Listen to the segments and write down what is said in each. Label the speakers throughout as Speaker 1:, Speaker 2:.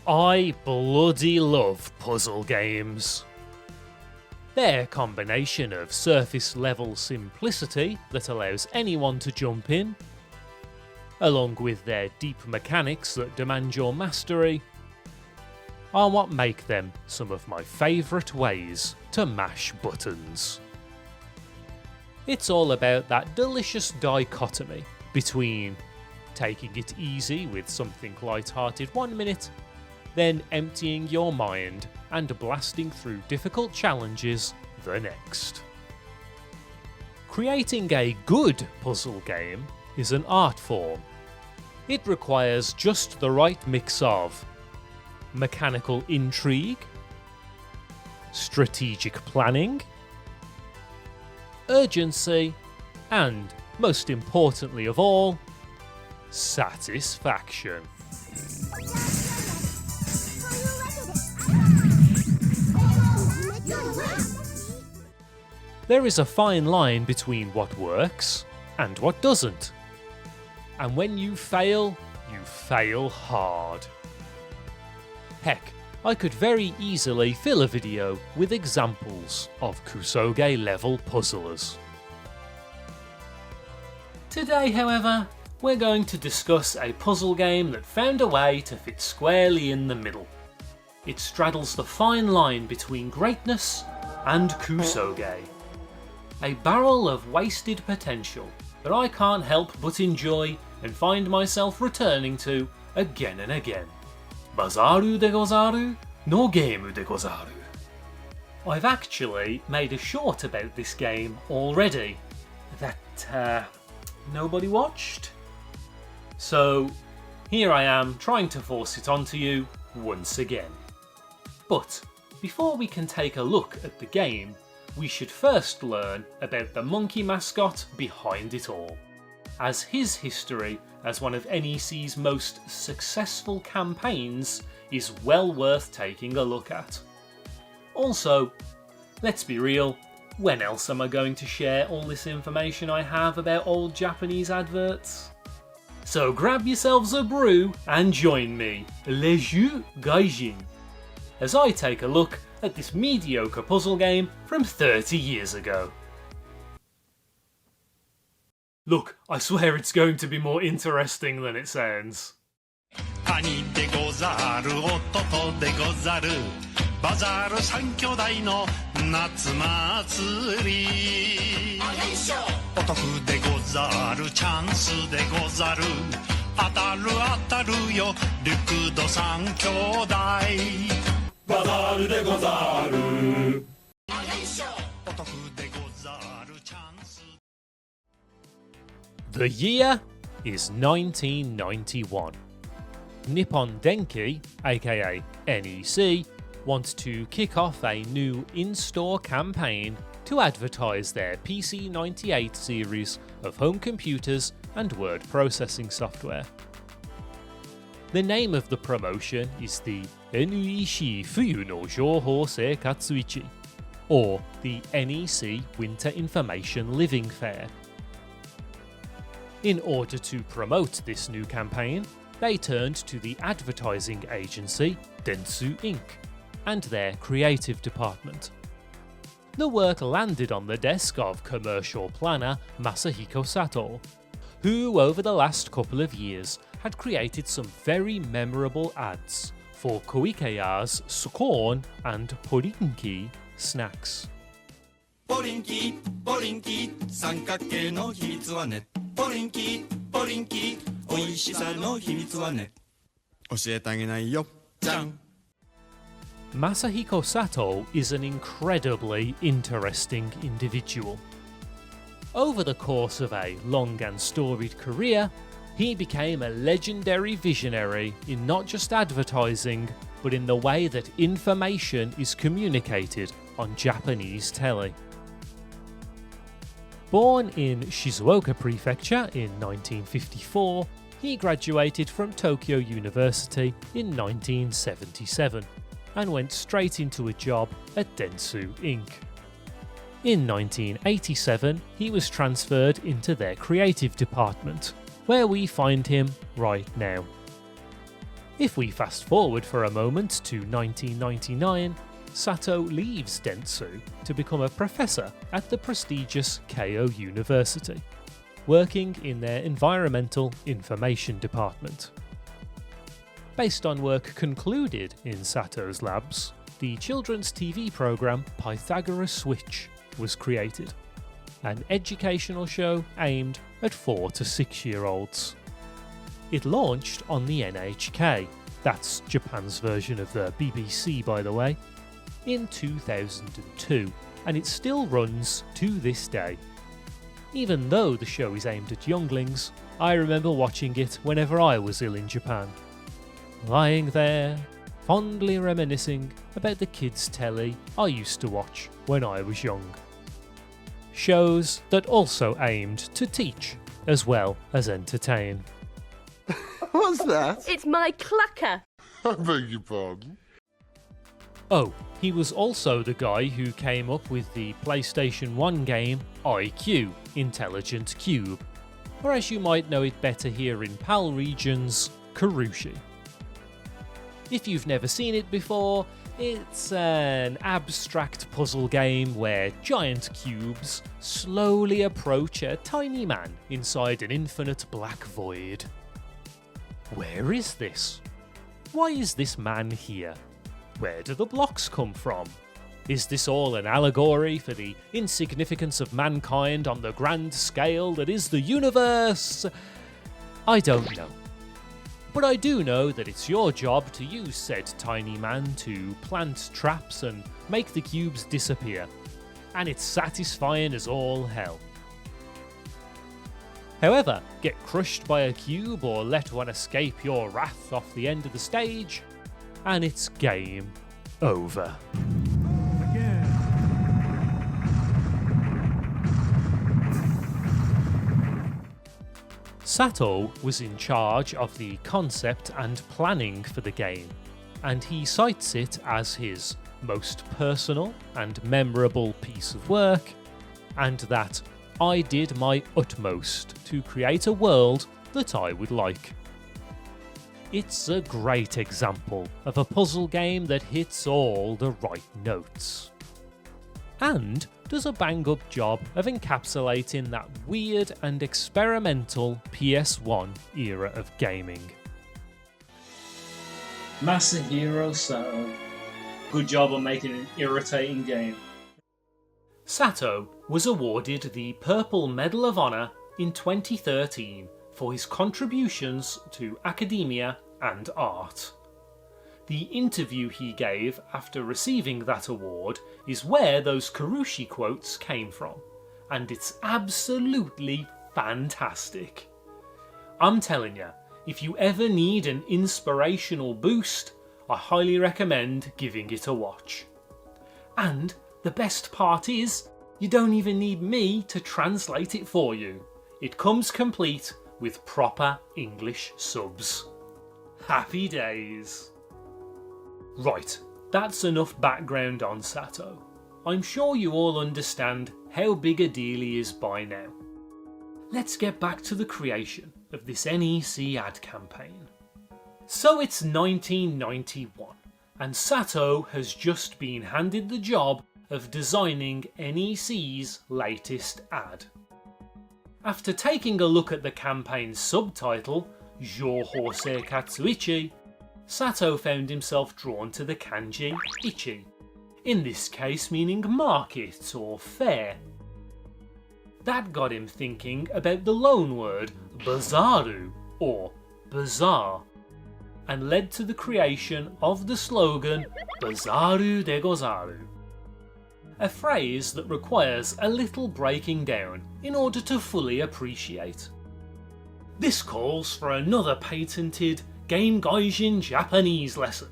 Speaker 1: I bloody love puzzle games. Their combination of surface level simplicity that allows anyone to jump in, along with their deep mechanics that demand your mastery, are what make them some of my favourite ways to mash buttons. It's all about that delicious dichotomy between taking it easy with something light-hearted 1 minute, then emptying your mind and blasting through difficult challenges the next. Creating a good puzzle game is an art form. It requires just the right mix of mechanical intrigue, strategic planning, urgency, and, most importantly of all, satisfaction. There is a fine line between what works and what doesn't. And when you fail hard. Heck, I could very easily fill a video with examples of Kusoge level puzzlers. Today, however, we're going to discuss a puzzle game that found a way to fit squarely in the middle. It straddles the fine line between greatness and Kusoge. A barrel of wasted potential that I can't help but enjoy and find myself returning to again and again. Bazaaru de Gozaaru no Game de Gozaaru. I've actually made a short about this game already that nobody watched. So here I am trying to force it onto you once again. But before we can take a look at the game, we should first learn about the monkey mascot behind it all, as his history as one of NEC's most successful campaigns is well worth taking a look at. Also, let's be real, when else am I going to share all this information I have about old Japanese adverts? So grab yourselves a brew and join me, Les Jeux Gaijin, as I take a look at this mediocre puzzle game from 30 years ago. Look, I swear it's going to be more interesting than it sounds.
Speaker 2: 兄でござる弟でござるバザール三兄弟の夏祭りお得でござるチャンスでござる当たる当たるよリクド三兄弟バザールでござるお得でござるチャンス
Speaker 1: The year is 1991. Nippon Denki, aka NEC, wants to kick off a new in-store campaign to advertise their PC98 series of home computers and word processing software. The name of the promotion is the NEC Fuyu no Jouhou Seikatsuichi, or the NEC Winter Information Living Fair. In order to promote this new campaign, they turned to the advertising agency Dentsu Inc. and their creative department. The work landed on the desk of commercial planner Masahiko Sato, who over the last couple of years had created some very memorable ads for Koikeya's Scorn and Porinki snacks.
Speaker 3: ポリンキーポリンキー三角形の秘密はねポリンキーポリンキーおいしさの秘密はね教えてあげないよじゃん
Speaker 1: Masahiko Sato is an incredibly interesting individual. Over the course of a long and storied career, he became a legendary visionary in not just advertising, but in the way that information is communicated on Japanese telly. Born in Shizuoka Prefecture in 1954, he graduated from Tokyo University in 1977 and went straight into a job at Dentsu Inc. In 1987, he was transferred into their creative department, where we find him right now. If we fast forward for a moment to 1999, Sato leaves Dentsu to become a professor at the prestigious Keio University, working in their Environmental Information Department. Based on work concluded in Sato's labs, the children's TV programme Pythagoras Switch was created, an educational show aimed at 4 to 6-year-olds. It launched on the NHK, that's Japan's version of the BBC by the way, in 2002, and it still runs to this day. Even though the show is aimed at younglings, I remember watching it whenever I was ill in Japan. Lying there, fondly reminiscing about the kids' telly I used to watch when I was young. Shows that also aimed to teach as well as entertain.
Speaker 4: What's that?
Speaker 5: It's my clucker.
Speaker 4: I beg your pardon.
Speaker 1: Oh, he was also the guy who came up with the PlayStation 1 game IQ, Intelligent Cube, or as you might know it better here in PAL regions, Karushi. If you've never seen it before, it's an abstract puzzle game where giant cubes slowly approach a tiny man inside an infinite black void. Where is this? Why is this man here? Where do the blocks come from? Is this all an allegory for the insignificance of mankind on the grand scale that is the universe? I don't know. But I do know that it's your job to use said tiny man to plant traps and make the cubes disappear. And it's satisfying as all hell. However, get crushed by a cube or let one escape your wrath off the end of the stage, and it's game over. Sato was in charge of the concept and planning for the game, and he cites it as his most personal and memorable piece of work, and that I did my utmost to create a world that I would like. It's a great example of a puzzle game that hits all the right notes, and does a bang-up job of encapsulating that weird and experimental PS1 era of gaming.
Speaker 6: Masahiro Sato. Good job on making an irritating game.
Speaker 1: Sato was awarded the Purple Medal of Honor in 2013 for his contributions to academia and art. The interview he gave after receiving that award is where those Karushi quotes came from, and it's absolutely fantastic. I'm telling you, if you ever need an inspirational boost, I highly recommend giving it a watch. And the best part is, you don't even need me to translate it for you. It comes complete with proper English subs. Happy days. Right, that's enough background on Sato. I'm sure you all understand how big a deal he is by now. Let's get back to the creation of this NEC ad campaign. So it's 1991, and Sato has just been handed the job of designing NEC's latest ad. After taking a look at the campaign's subtitle, Jouhosei Katsuichi, Sato found himself drawn to the kanji ichi, in this case meaning market or fair. That got him thinking about the loan word Bazaaru or bazaar, and led to the creation of the slogan Bazaaru de Gozaaru, a phrase that requires a little breaking down in order to fully appreciate. This calls for another patented Game Gaijin Japanese lesson.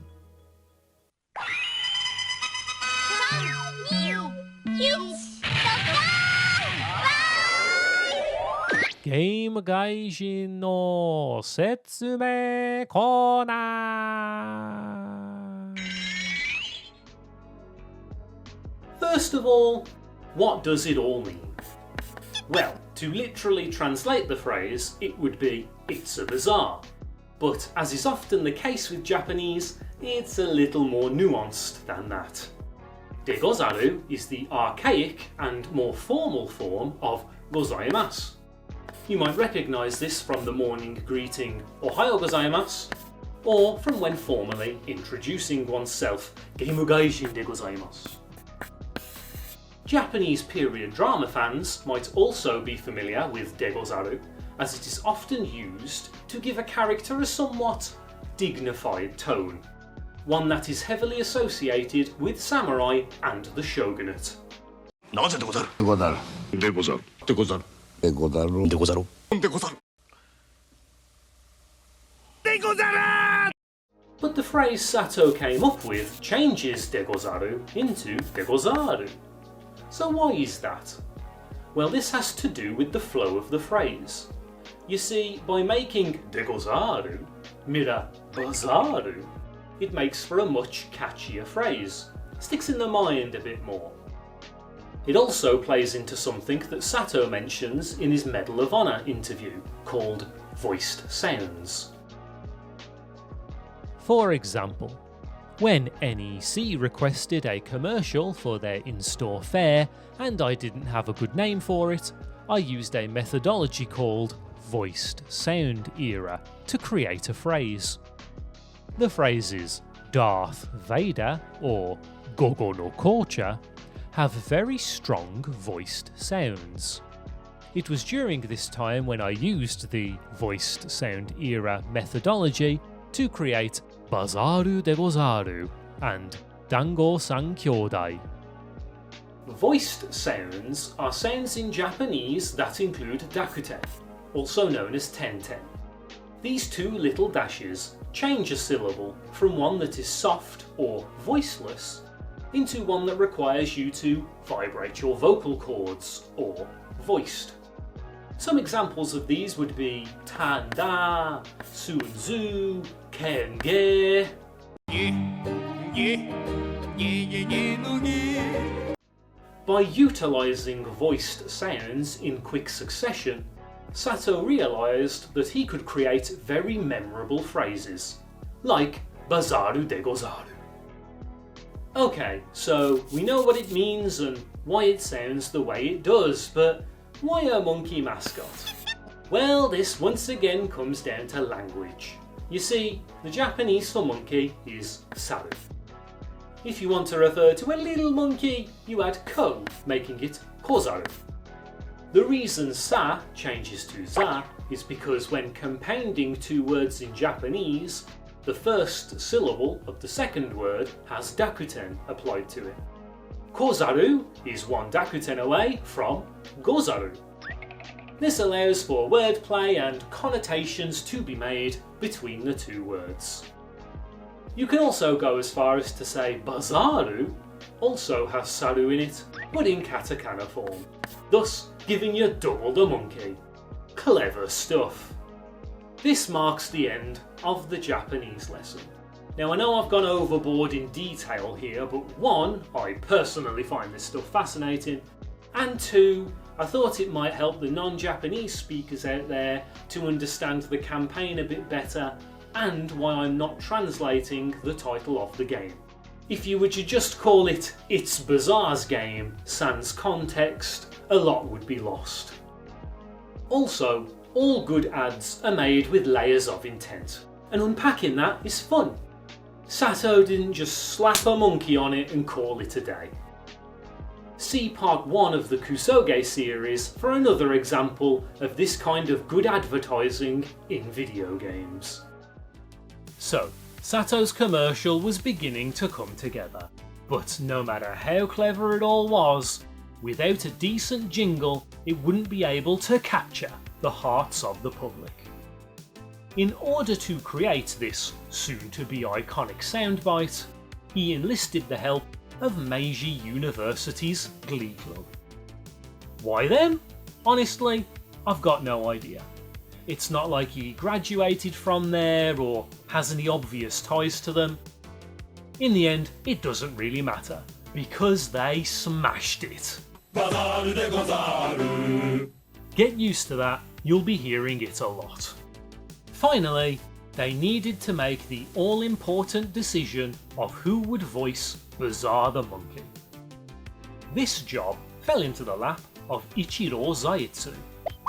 Speaker 1: Game Gaijin no Setsumei Corner. First of all, what does it all mean? Well, to literally translate the phrase, it would be, it's a bazaar. But as is often the case with Japanese, it's a little more nuanced than that. De Gozaaru is the archaic and more formal form of gozaimasu. You might recognise this from the morning greeting Ohayo gozaimasu, or from when formally introducing oneself, Game gaijin de gozaimasu. Japanese period drama fans might also be familiar with De Gozaaru, as it is often used to give a character a somewhat dignified tone, one that is heavily associated with samurai and the shogunate. But the phrase Sato came up with changes De Gozaaru into De Gozaaru. So why is that? Well, this has to do with the flow of the phrase. You see, by making De Gozaaru mirror Bazaaru, it makes for a much catchier phrase, sticks in the mind a bit more. It also plays into something that Sato mentions in his Medal of Honor interview, called voiced sounds.
Speaker 5: For example, when NEC requested a commercial for their in-store fare and I didn't have a good name for it, I used a methodology called voiced sound era to create a phrase. The phrases Darth Vader or Gogo no Kocha have very strong voiced sounds. It was during this time when I used the voiced sound era methodology to create Bazaaru de Gozaaru and Dango-san Kyodai.
Speaker 1: Voiced sounds are sounds in Japanese that include dakuten, also known as tenten. These two little dashes change a syllable from one that is soft or voiceless into one that requires you to vibrate your vocal cords, or voiced. Some examples of these would be tanda, sunzu, kenge. By utilising voiced sounds in quick succession, Sato realised that he could create very memorable phrases, like Bazaaru de Gozaaru. Okay, so we know what it means and why it sounds the way it does, but why a monkey mascot? Well, this once again comes down to language. You see, the Japanese for monkey is saru. If you want to refer to a little monkey, you add ko, making it kozaru. The reason sa changes to za is because when compounding two words in Japanese, the first syllable of the second word has dakuten applied to it. Kozaru is one dakuten away from gozaru. This allows for wordplay and connotations to be made between the two words. You can also go as far as to say Bazaaru also has saru in it, but in katakana form, thus giving you double the monkey. Clever stuff. This marks the end of the Japanese lesson. Now, I know I've gone overboard in detail here, but one, I personally find this stuff fascinating, and two, I thought it might help the non-Japanese speakers out there to understand the campaign a bit better and why I'm not translating the title of the game. If you were to just call it It's Bazaar's Game sans context, a lot would be lost. Also, all good ads are made with layers of intent, and unpacking that is fun. Sato didn't just slap a monkey on it and call it a day. See part 1 of the Kusoge series for another example of this kind of good advertising in video games. So, Sato's commercial was beginning to come together, but no matter how clever it all was, without a decent jingle it wouldn't be able to capture the hearts of the public. In order to create this soon-to-be iconic soundbite, he enlisted the help of Meiji University's Glee Club. Why them? Honestly, I've got no idea. It's not like he graduated from there or has any obvious ties to them. In the end, it doesn't really matter, because they smashed it.
Speaker 3: Bazaaru de Gozaaru.
Speaker 1: Get used to that, you'll be hearing it a lot. Finally, they needed to make the all-important decision of who would voice Bazaar the monkey. This job fell into the lap of Ichiro Zaitsu,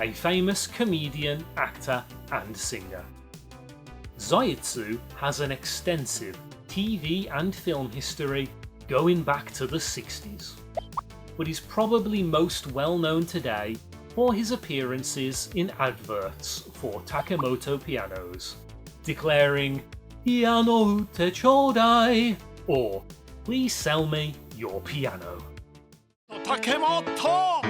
Speaker 1: a famous comedian, actor and singer. Zaitsu has an extensive TV and film history going back to the 60s, but he's probably most well known today for his appearances in adverts for Takemoto pianos, declaring "Piano ute chodai" or "Please sell me your piano."
Speaker 2: Takemoto!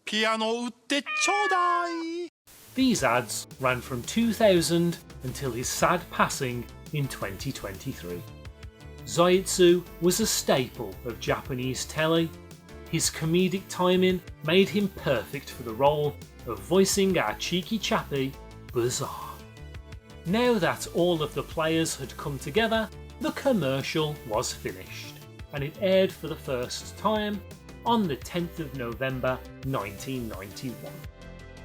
Speaker 2: Piano utte chodai!
Speaker 1: These ads ran from 2000 until his sad passing in 2023. Zaitsu was a staple of Japanese telly. His comedic timing made him perfect for the role of voicing our cheeky chappie, Bazaar. Now that all of the players had come together, the commercial was finished, and it aired for the first time on the 10th of November 1991,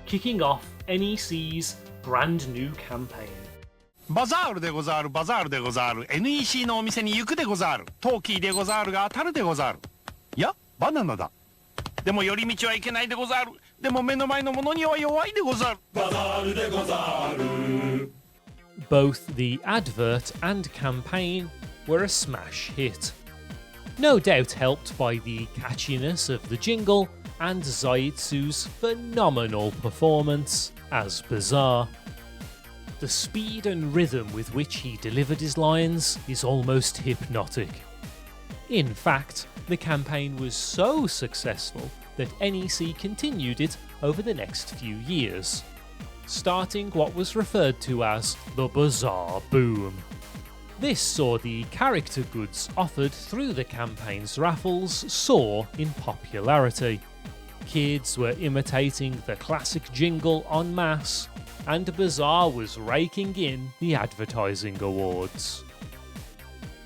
Speaker 1: kicking off NEC's brand new campaign.
Speaker 2: Bazaaru de Gozaaru, Bazaaru de Gozaaru, NEC のお店に行くでござる。トーキーでござるが当たるでござる。いや、バナナだ。でも寄り道はいけないでござる。でも目の前のものには弱いでござる。Bazaaru de Gozaaru.
Speaker 5: Both the advert and campaign were a smash hit. No doubt helped by the catchiness of the jingle and Zaitsu's phenomenal performance as Bazaar. The speed and rhythm with which he delivered his lines is almost hypnotic. In fact, the campaign was so successful that NEC continued it over the next few years, starting what was referred to as the Bazaar Boom. This saw the character goods offered through the campaign's raffles soar in popularity. Kids were imitating the classic jingle en masse, and Bazaar was raking in the advertising awards.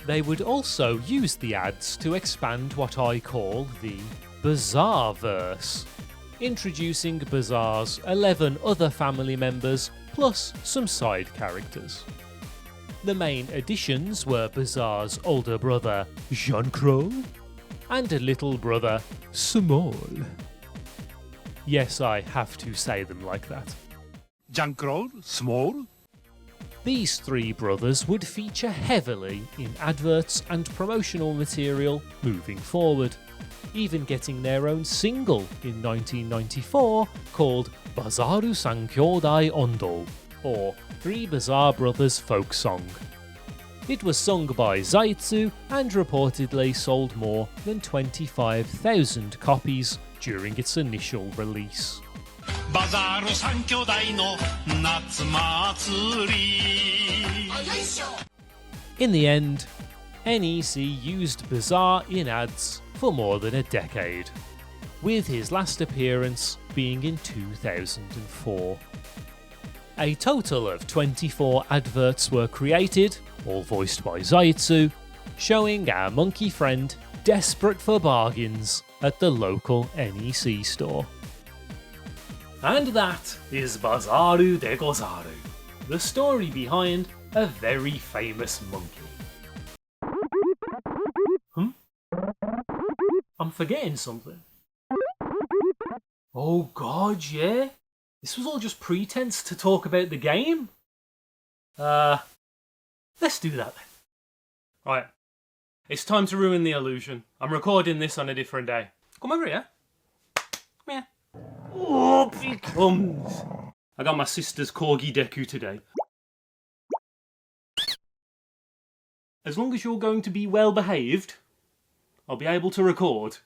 Speaker 5: They would also use the ads to expand what I call the Bazaarverse, introducing Bazaar's 11 other family members plus some side characters. The main additions were Bazaar's older brother Jean-Claude and a little brother Small. Yes, I have to say them like that.
Speaker 2: Jean-Claude, Small.
Speaker 5: These three brothers would feature heavily in adverts and promotional material moving forward, even getting their own single in 1994 called Bazaaru Sankyodai Ondo, or Three Bazaar Brothers Folk Song. It was sung by Zaitsu and reportedly sold more than 25,000 copies during its initial release.
Speaker 2: バザール三兄弟の夏祭り。
Speaker 5: In the end, NEC used Bazaar in ads for more than a decade, with his last appearance being in 2004. A total of 24 adverts were created, all voiced by Zaitsu, showing our monkey friend desperate for bargains at the local NEC store.
Speaker 1: And that is Bazaaru de Gozaaru, the story behind a very famous monkey. I'm forgetting something. Oh god, yeah? This was all just pretense to talk about the game? Let's do that then. Right, it's time to ruin the illusion. I'm recording this on a different day. Come over here. Come here. Up he comes. I got my sister's corgi deku today. As long as you're going to be well behaved, I'll be able to record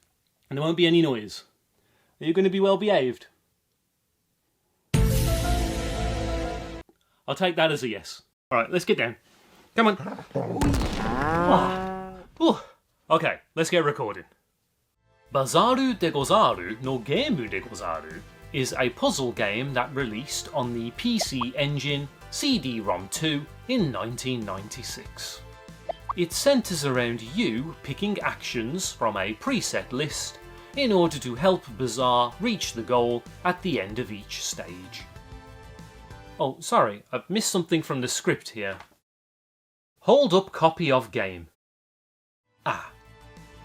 Speaker 1: and there won't be any noise. Are you going to be well behaved? I'll take that as a yes. Alright, let's get down. Come on. Okay, let's get recording. Bazaaru de Gozaaru no Game de Gozaaru is a puzzle game that released on the PCEngine CD-ROM 2 in 1996. It centres around you picking actions from a preset list in order to help Bazaar reach the goal at the end of each stage. Oh, sorry, I've missed something from the script here. Hold up copy of game. Ah,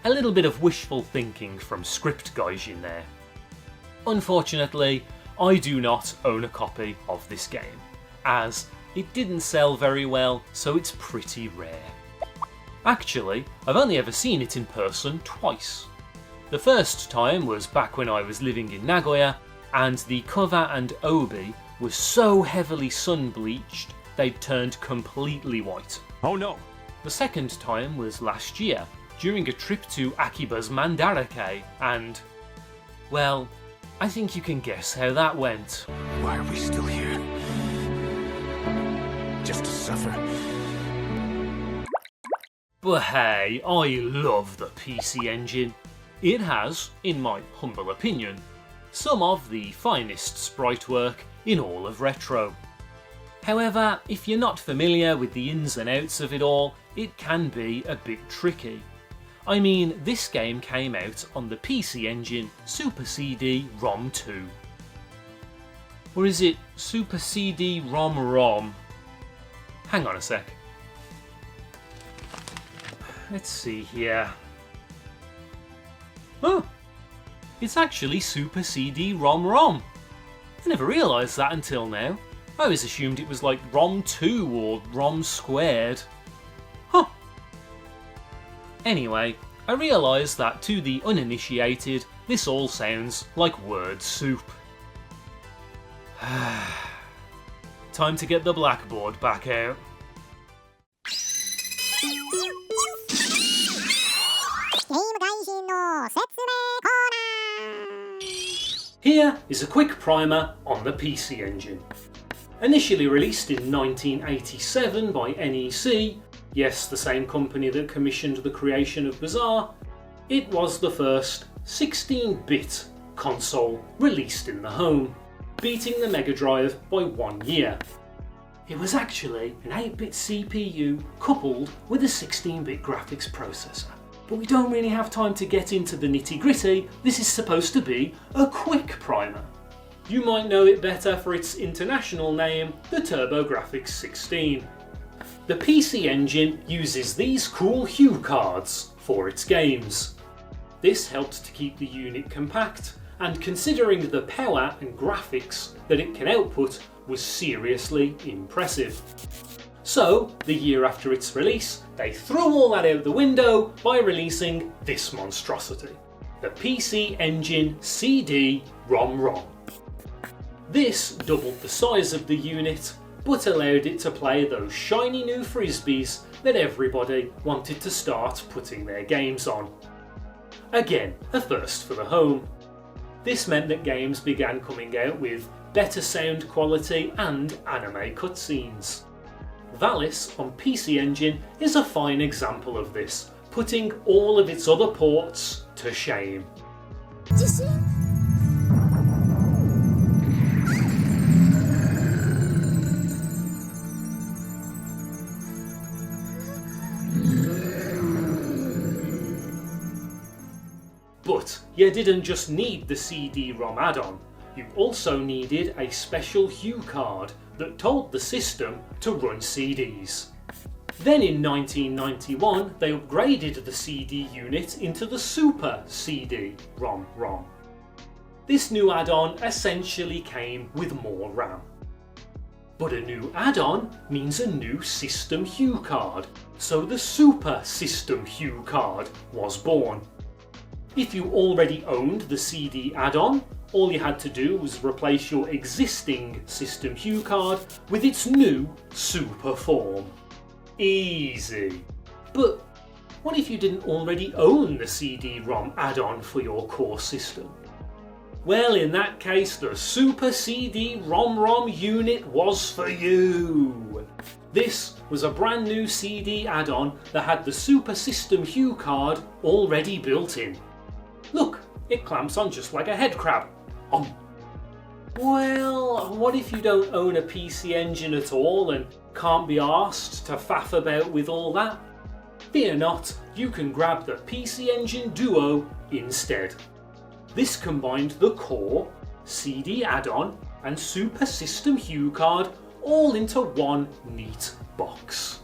Speaker 1: a little bit of wishful thinking from script gaijin there. Unfortunately, I do not own a copy of this game, as it didn't sell very well, so it's pretty rare. Actually, I've only ever seen it in person twice. The first time was back when I was living in Nagoya, and the cover and obi was so heavily sun-bleached they'd turned completely white.
Speaker 7: Oh no!
Speaker 1: The second time was last year, during a trip to Akiba's Mandarake, and, well, I think you can guess how that went.
Speaker 7: Why are we still here? Just to suffer?
Speaker 1: But hey, I love the PCEngine. It has, in my humble opinion, some of the finest sprite work in all of retro. However, if you're not familiar with the ins and outs of it all, it can be a bit tricky. I mean, this game came out on the PCEngine Super CD-ROM 2. Or is it Super CD-ROM-ROM? Hang on a sec. Let's see here. Oh, it's actually Super CD-ROM-ROM. I never realised that until now. I always assumed it was like ROM 2 or ROM squared. Huh. Anyway, I realised that to the uninitiated, this all sounds like word soup. Time to get the blackboard back out. Here is a quick primer on the PCEngine. Initially released in 1987 by NEC, yes, the same company that commissioned the creation of Bazaar, it was the first 16-bit console released in the home, beating the Mega Drive by 1 year. It was actually an 8-bit CPU coupled with a 16-bit graphics processor. But we don't really have time to get into the nitty-gritty. This is supposed to be a quick primer. You might know it better for its international name, the TurboGrafx 16. The PCEngine uses these cool hue cards for its games. This helped to keep the unit compact, and considering the power and graphics that it can output was seriously impressive. So, the year after its release, they threw all that out the window by releasing this monstrosity, the PCEngine CD-ROM-ROM. This doubled the size of the unit, but allowed it to play those shiny new frisbees that everybody wanted to start putting their games on. Again, a first for the home. This meant that games began coming out with better sound quality and anime cutscenes. Valis on PCEngine is a fine example of this, putting all of its other ports to shame. But you didn't just need the CD-ROM add-on, you also needed a special hue card that told the system to run CDs. Then in 1991 they upgraded the CD unit into the Super CD-ROM-ROM. This new add-on essentially came with more RAM. But a new add-on means a new system hue card, so the Super System Hue card was born. If you already owned the CD add-on, all you had to do was replace your existing system hue card with its new super form. Easy. But what if you didn't already own the CD-ROM add-on for your core system? Well, in that case, the Super CD-ROM-ROM unit was for you. This was a brand new CD add-on that had the Super System Hue card already built in. Look, it clamps on just like a head crab. Well, what if you don't own a PCEngine at all and can't be arsed to faff about with all that? Fear not, you can grab the PCEngine Duo instead. This combined the core, CD add-on, and Super System HuCard all into one neat box.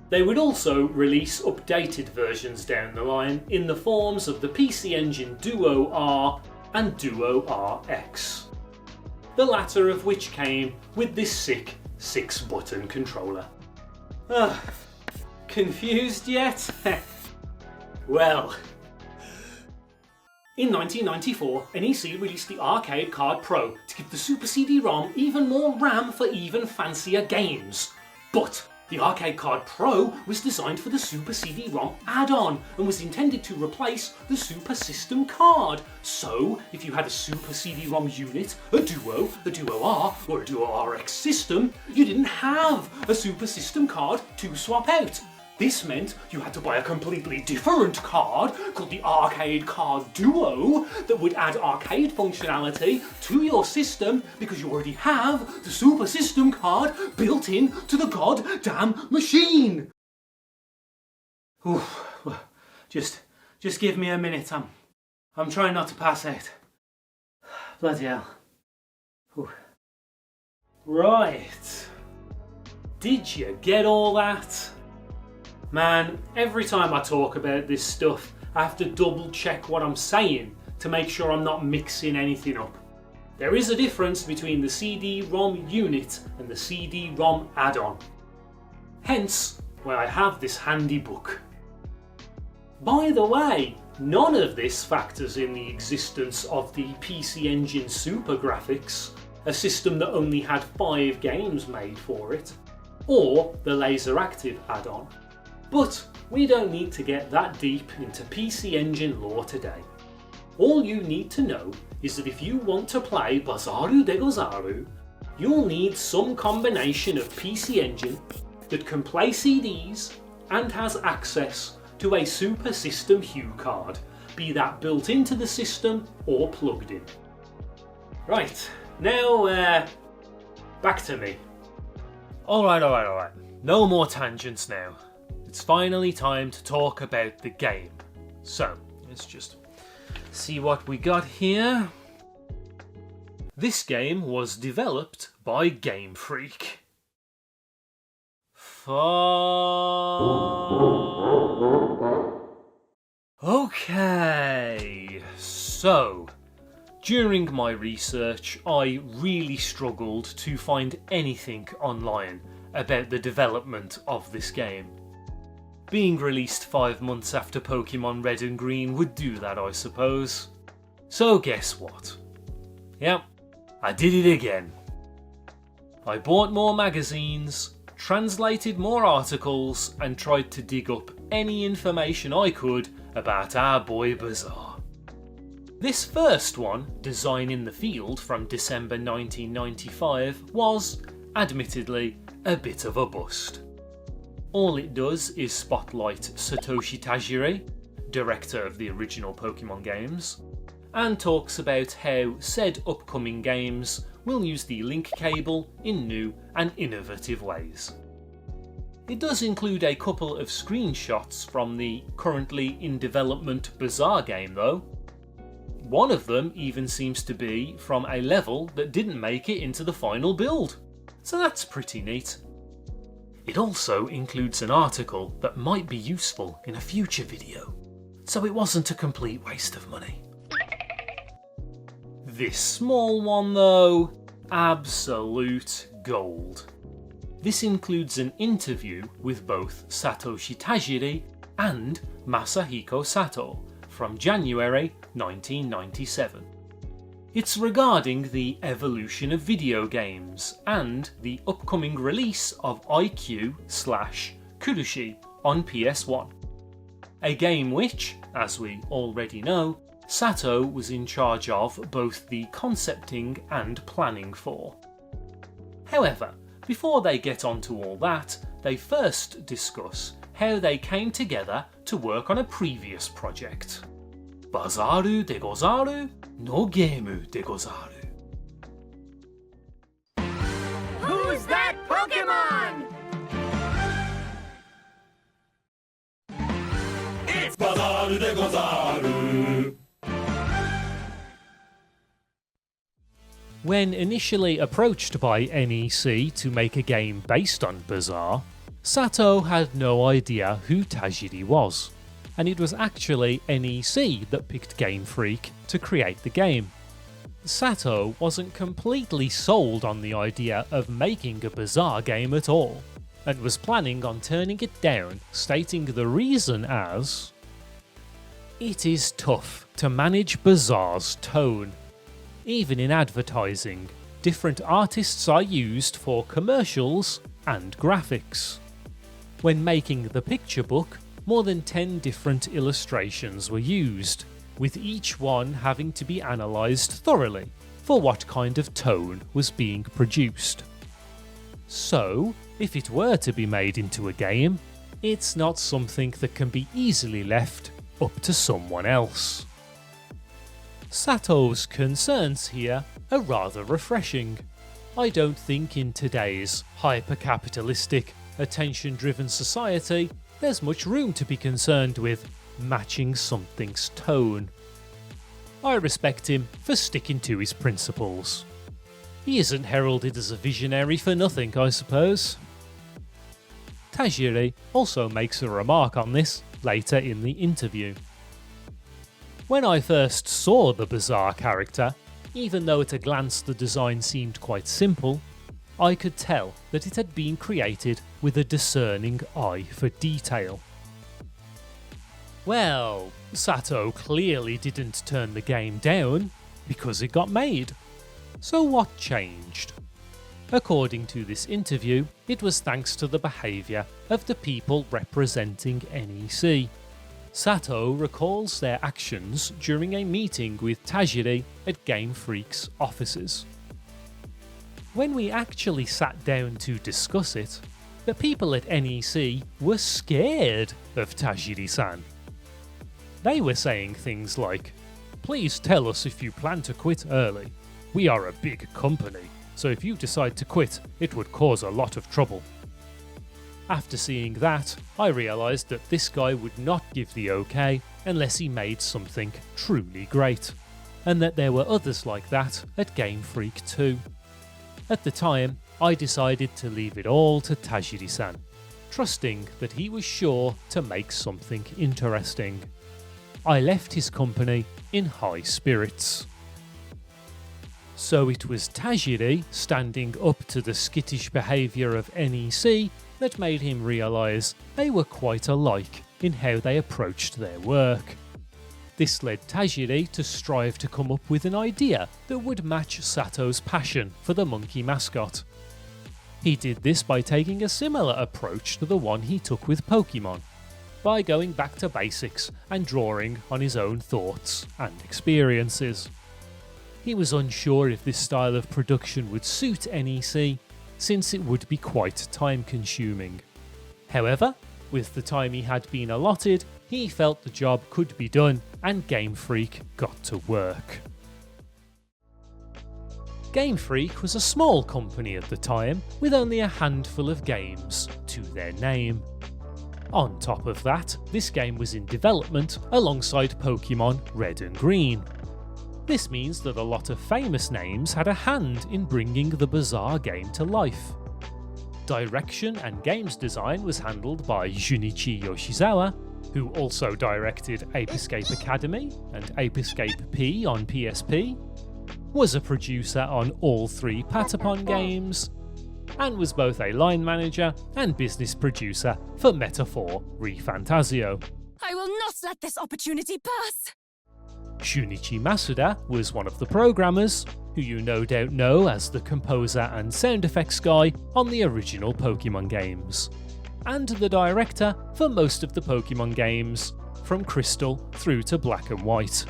Speaker 1: They would also release updated versions down the line in the forms of the PCEngine Duo R and Duo RX, the latter of which came with this sick 6-button controller. Confused yet? Well, in 1994, NEC released the Arcade Card Pro to give the Super CD-ROM even more RAM for even fancier games. But the Arcade Card Pro was designed for the Super CD-ROM add-on and was intended to replace the Super System card. So, if you had a Super CD-ROM unit, a Duo R, or a Duo RX system, you didn't have a Super System card to swap out. This meant you had to buy a completely different card called the Arcade Card Duo that would add arcade functionality to your system because you already have the Super System card built in to the goddamn machine. Oof, just give me a minute. I'm trying not to pass out. Bloody hell. Oof. Right. Did you get all that? Man, every time I talk about this stuff, I have to double check what I'm saying to make sure I'm not mixing anything up. There is a difference between the CD-ROM unit and the CD-ROM add-on. Hence, why I have this handy book. By the way, none of this factors in the existence of the PCEngine TurboGrafx, a system that only had 5 games made for it, or the Laser Active add-on. But we don't need to get that deep into PCEngine lore today. All you need to know is that if you want to play Bazaaru de Gozaaru, you'll need some combination of PCEngine that can play CDs and has access to a Super System HuCard, be that built into the system or plugged in. Right, now back to me. Alright. No more tangents now. It's finally time to talk about the game. So, let's just see what we got here. This game was developed by Game Freak. Okay, so during my research I really struggled to find anything online about the development of this game. Being released 5 months after Pokemon Red and Green would do that, I suppose. So guess what? Yep, I did it again. I bought more magazines, translated more articles, and tried to dig up any information I could about our boy Bazaar. This first one, Design in the Field from December 1995, was, admittedly, a bit of a bust. All it does is spotlight Satoshi Tajiri, director of the original Pokemon games, and talks about how said upcoming games will use the link cable in new and innovative ways. It does include a couple of screenshots from the currently in development Bazaar game though. One of them even seems to be from a level that didn't make it into the final build, so that's pretty neat. It also includes an article that might be useful in a future video, so it wasn't a complete waste of money. This small one though, absolute gold. This includes an interview with both Satoshi Tajiri and Masahiko Sato from January 1997. It's regarding the evolution of video games and the upcoming release of IQ/Kurushi on PS1. A game which, as we already know, Sato was in charge of both the concepting and planning for. However, before they get onto all that, they first discuss how they came together to work on a previous project. Bazaaru de Gozaaru no Game de Gozaaru.
Speaker 8: Who's that Pokemon?
Speaker 3: It's Bazaaru de Gozaaru.
Speaker 5: When initially approached by NEC to make a game based on Bazaar, Sato had no idea who Tajiri was, and it was actually NEC that picked Game Freak to create the game. Sato wasn't completely sold on the idea of making a Bazaar game at all, and was planning on turning it down, stating the reason as, "It is tough to manage Bazaar's tone. Even in advertising, different artists are used for commercials and graphics. When making the picture book, more than 10 different illustrations were used, with each one having to be analysed thoroughly for what kind of tone was being produced. So, if it were to be made into a game, it's not something that can be easily left up to someone else." Sato's concerns here are rather refreshing. I don't think in today's hyper-capitalistic, attention-driven society there's much room to be concerned with matching something's tone. I respect him for sticking to his principles. He isn't heralded as a visionary for nothing, I suppose. Tajiri also makes a remark on this later in the interview. "When I first saw the Bazaar character, even though at a glance the design seemed quite simple, I could tell that it had been created with a discerning eye for detail." Well, Sato clearly didn't turn the game down because it got made. So what changed? According to this interview, it was thanks to the behaviour of the people representing NEC. Sato recalls their actions during a meeting with Tajiri at Game Freak's offices. "When we actually sat down to discuss it, the people at NEC were scared of Tajiri-san. They were saying things like, 'Please tell us if you plan to quit early. We are a big company, so if you decide to quit, it would cause a lot of trouble.' After seeing that, I realised that this guy would not give the OK unless he made something truly great, and that there were others like that at Game Freak too. At the time, I decided to leave it all to Tajiri-san, trusting that he was sure to make something interesting. I left his company in high spirits." So it was Tajiri standing up to the skittish behaviour of NEC that made him realise they were quite alike in how they approached their work. This led Tajiri to strive to come up with an idea that would match Sato's passion for the monkey mascot. He did this by taking a similar approach to the one he took with Pokemon, by going back to basics and drawing on his own thoughts and experiences. He was unsure if this style of production would suit NEC, since it would be quite time-consuming. However, with the time he had been allotted, he felt the job could be done, and Game Freak got to work. Game Freak was a small company at the time, with only a handful of games to their name. On top of that, this game was in development alongside Pokemon Red and Green. This means that a lot of famous names had a hand in bringing the Bazaar game to life. Direction and games design was handled by Junichi Yoshizawa, who also directed Ape Escape Academy and Ape Escape P on PSP, was a producer on all 3 Patapon games, and was both a line manager and business producer for Metaphor ReFantazio.
Speaker 8: I will not let this opportunity pass!
Speaker 5: Shunichi Masuda was one of the programmers, who you no doubt know as the composer and sound effects guy on the original Pokemon games, and the director for most of the Pokemon games, from Crystal through to Black and White.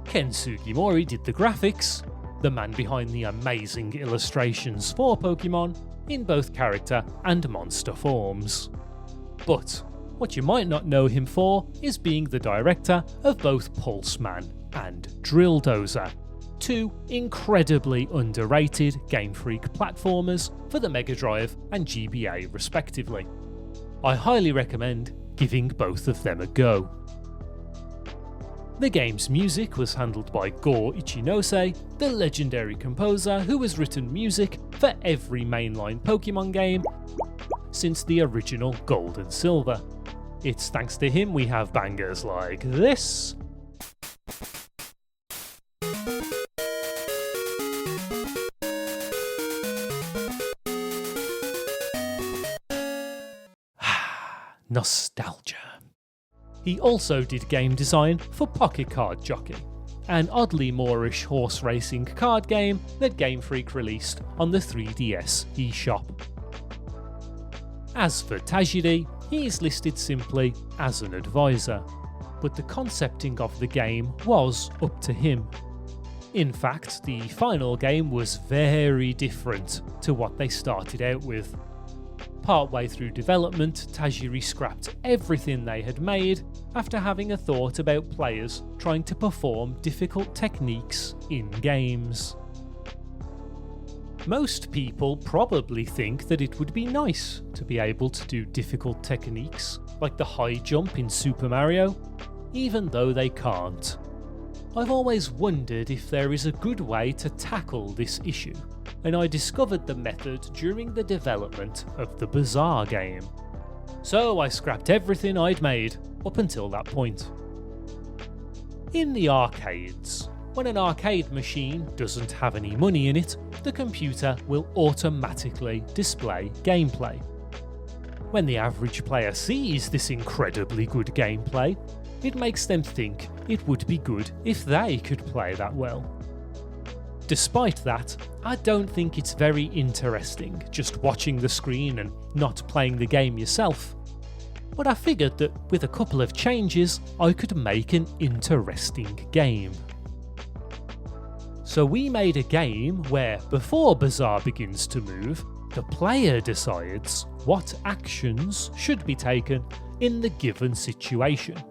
Speaker 5: Ken Sugimori did the graphics, the man behind the amazing illustrations for Pokemon, in both character and monster forms. But what you might not know him for is being the director of both Pulseman and Drill Dozer, 2 incredibly underrated Game Freak platformers for the Mega Drive and GBA respectively. I highly recommend giving both of them a go. The game's music was handled by Go Ichinose, the legendary composer who has written music for every mainline Pokemon game since the original Gold and Silver. It's thanks to him we have bangers like this. Nostalgia. He also did game design for Pocket Card Jockey, an oddly Moorish horse racing card game that Game Freak released on the 3DS eShop. As for Tajiri, he is listed simply as an advisor, but the concepting of the game was up to him. In fact, the final game was very different to what they started out with. Partway through development, Tajiri scrapped everything they had made after having a thought about players trying to perform difficult techniques in games. Most people probably think that it would be nice to be able to do difficult techniques, like the high jump in Super Mario, even though they can't. I've always wondered if there is a good way to tackle this issue, and I discovered the method during the development of the Bazaar game. So I scrapped everything I'd made up until that point. In the arcades, when an arcade machine doesn't have any money in it, the computer will automatically display gameplay. When the average player sees this incredibly good gameplay, it makes them think it would be good if they could play that well. Despite that, I don't think it's very interesting just watching the screen and not playing the game yourself. But I figured that with a couple of changes, I could make an interesting game. So we made a game where, before Bazaar begins to move, the player decides what actions should be taken in the given situation.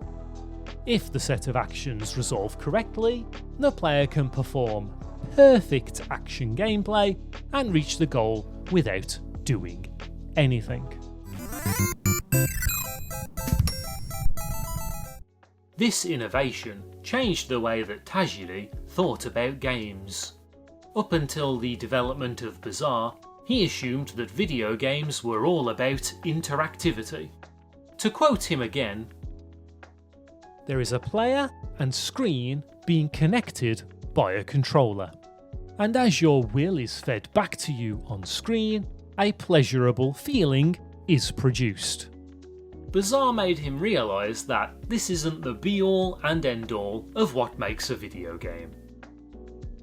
Speaker 5: If the set of actions resolve correctly, the player can perform perfect action gameplay and reach the goal without doing anything.
Speaker 1: This innovation changed the way that Tajiri thought about games. Up until the development of Bazaar, he assumed that video games were all about interactivity. To quote him again,
Speaker 5: "There is a player and screen being connected by a controller, and as your will is fed back to you on screen, a pleasurable feeling is produced."
Speaker 1: Bazaar made him realise that this isn't the be-all and end-all of what makes a video game.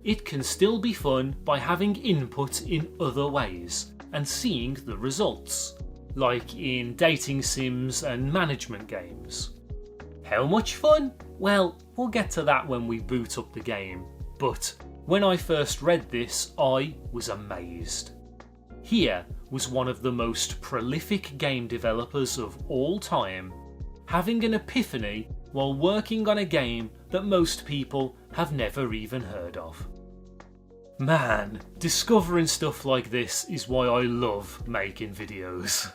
Speaker 1: It can still be fun by having input in other ways and seeing the results, like in dating sims and management games. How much fun? Well, we'll get to that when we boot up the game, but when I first read this, I was amazed. Here was one of the most prolific game developers of all time, having an epiphany while working on a game that most people have never even heard of. Man, discovering stuff like this is why I love making videos.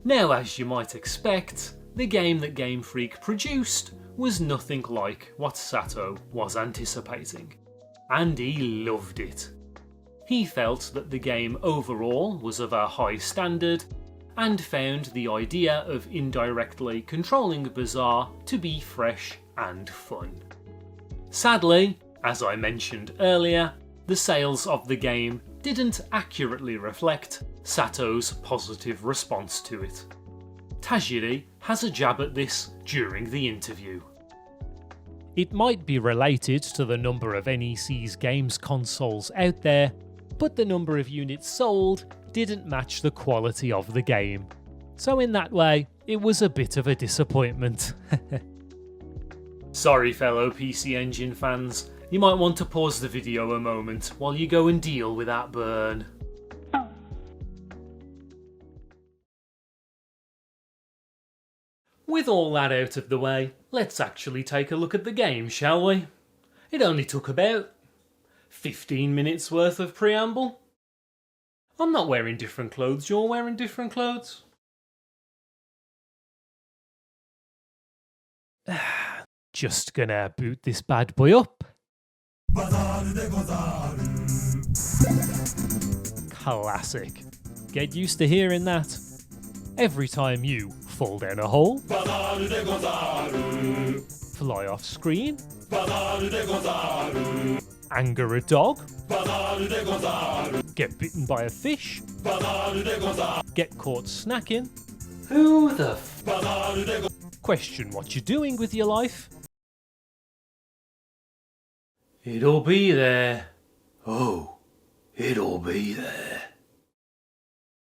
Speaker 1: Now, as you might expect, the game that Game Freak produced was nothing like what Sato was anticipating, and he loved it. He felt that the game overall was of a high standard and found the idea of indirectly controlling Bazaar to be fresh and fun. Sadly, as I mentioned earlier, the sales of the game didn't accurately reflect Sato's positive response to it. Tajiri has a jab at this during the interview.
Speaker 5: It might be related to the number of NEC's games consoles out there, but the number of units sold didn't match the quality of the game. So in that way, it was a bit of a disappointment.
Speaker 1: Sorry fellow PCEngine fans, you might want to pause the video a moment while you go and deal with that burn. With all that out of the way, let's actually take a look at the game, shall we? It only took about 15 minutes worth of preamble. I'm not wearing different clothes, you're wearing different clothes.
Speaker 5: Just gonna boot this bad boy up.
Speaker 3: Bazaaru de Gozaaru.
Speaker 5: Classic. Get used to hearing that. Every time you fall down a hole,
Speaker 3: Bazaaru de Gozaaru.
Speaker 5: fly off screen,
Speaker 3: Bazaaru de Gozaaru.
Speaker 5: anger a dog,
Speaker 3: Bazaaru de Gozaaru.
Speaker 5: get bitten by a fish,
Speaker 3: Bazaaru de Gozaaru.
Speaker 5: get caught snacking,
Speaker 1: Who the
Speaker 3: Bazaaru de Gozaaru.
Speaker 5: question what you're doing with your life,
Speaker 1: It'll be there. Oh, it'll be there.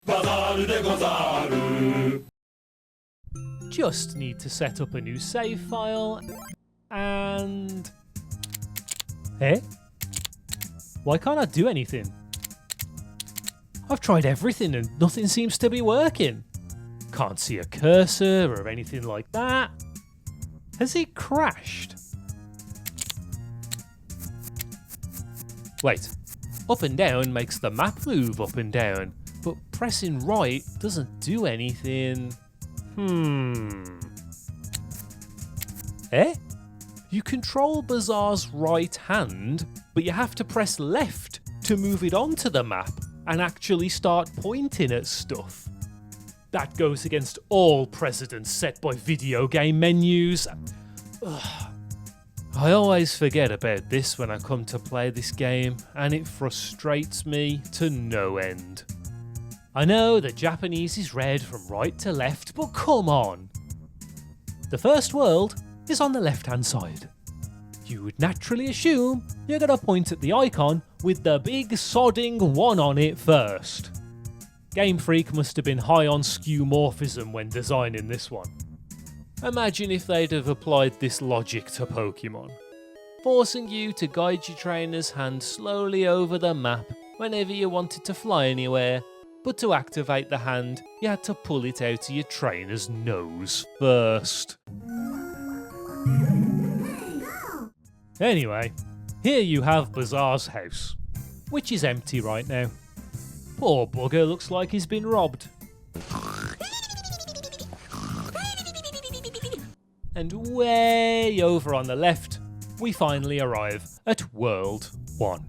Speaker 3: Bazaaru de Gozaaru.
Speaker 5: just need to set up a new save file, and... Eh? Why can't I do anything? I've tried everything and nothing seems to be working. Can't see a cursor or anything like that. Has it crashed? Wait, up and down makes the map move up and down, but pressing right doesn't do anything. Eh? You control Bazaar's right hand, but you have to press left to move it onto the map and actually start pointing at stuff. That goes against all precedents set by video game menus. Ugh. I always forget about this when I come to play this game, and it frustrates me to no end. I know that Japanese is read from right to left, but come on! The first world is on the left hand side. You would naturally assume you're going to point at the icon with the big sodding 1 on it first. Game Freak must have been high on skeuomorphism when designing this one. Imagine if they'd have applied this logic to Pokemon, forcing you to guide your trainer's hand slowly over the map whenever you wanted to fly anywhere, but to activate the hand you had to pull it out of your trainer's nose first. Anyway, here you have Bazaar's house, which is empty right now. Poor bugger looks like he's been robbed. And way over on the left, we finally arrive at World 1.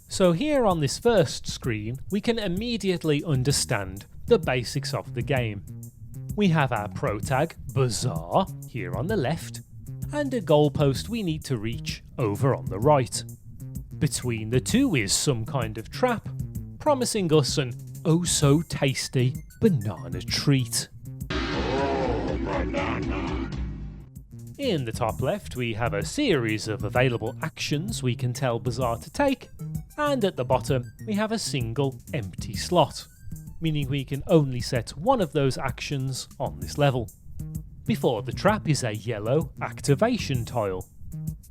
Speaker 5: So here on this first screen, we can immediately understand the basics of the game. We have our protag, Bazaar, here on the left, and a goalpost we need to reach over on the right. Between the two is some kind of trap, promising us an oh so tasty banana treat. In the top left we have a series of available actions we can tell Bazaar to take, and at the bottom we have a single empty slot, meaning we can only set one of those actions on this level. Before the trap is a yellow activation tile.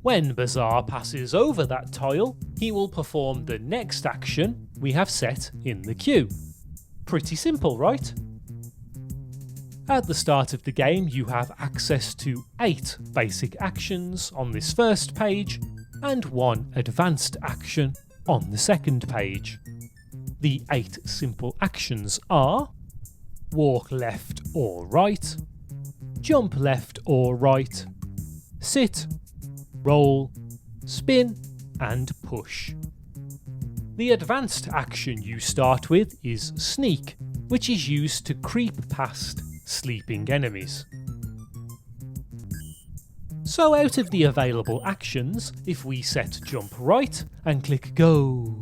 Speaker 5: When Bazaar passes over that tile, he will perform the next action we have set in the queue. Pretty simple, right? At the start of the game, you have access to 8 basic actions on this first page and 1 advanced action on the second page. The 8 simple actions are: walk left or right, jump left or right, sit, roll, spin, and push. The advanced action you start with is sneak, which is used to creep past sleeping enemies. So out of the available actions, if we set jump right and click go,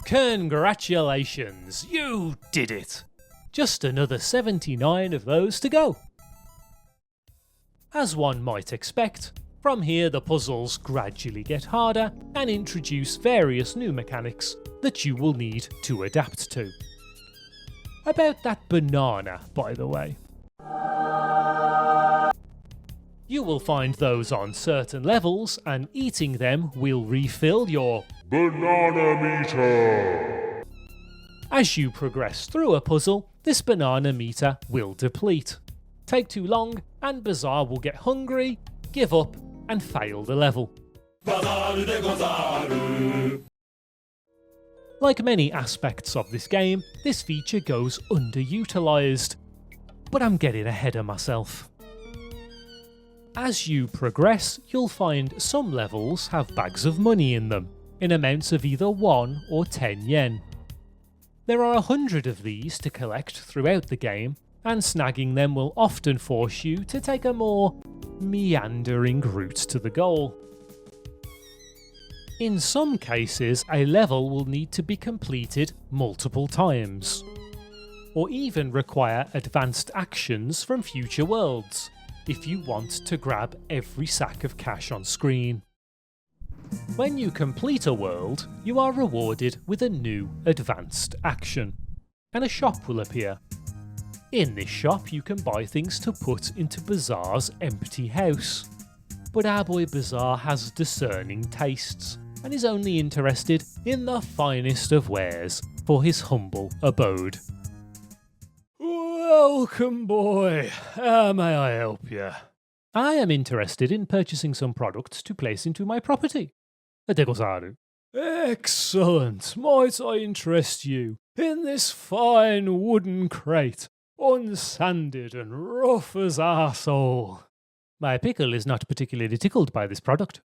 Speaker 5: congratulations, you did it! Just another 79 of those to go. As one might expect, from here the puzzles gradually get harder and introduce various new mechanics that you will need to adapt to. About that banana, by the way. You will find those on certain levels, and eating them will refill your banana meter. As you progress through a puzzle, this banana meter will deplete. Take too long and Bazaar will get hungry, give up and fail the level.
Speaker 2: Bazaaru de Gozaaru.
Speaker 5: Like many aspects of this game, this feature goes underutilised. But I'm getting ahead of myself. As you progress, you'll find some levels have bags of money in them, in amounts of either 1 or 10 yen. There are 100 of these to collect throughout the game, and snagging them will often force you to take a more meandering route to the goal. In some cases, a level will need to be completed multiple times, or even require advanced actions from future worlds, if you want to grab every sack of cash on screen. When you complete a world, you are rewarded with a new advanced action, and a shop will appear. In this shop you can buy things to put into Bazaar's empty house. But our boy Bazaar has discerning tastes, and is only interested in the finest of wares for his humble abode. Welcome, boy. How may I help you? I am interested in purchasing some products to place into my property. De Gozaaru. Excellent. Might I interest you in this fine wooden crate, unsanded and rough as arsehole? My pickle is not particularly tickled by this product.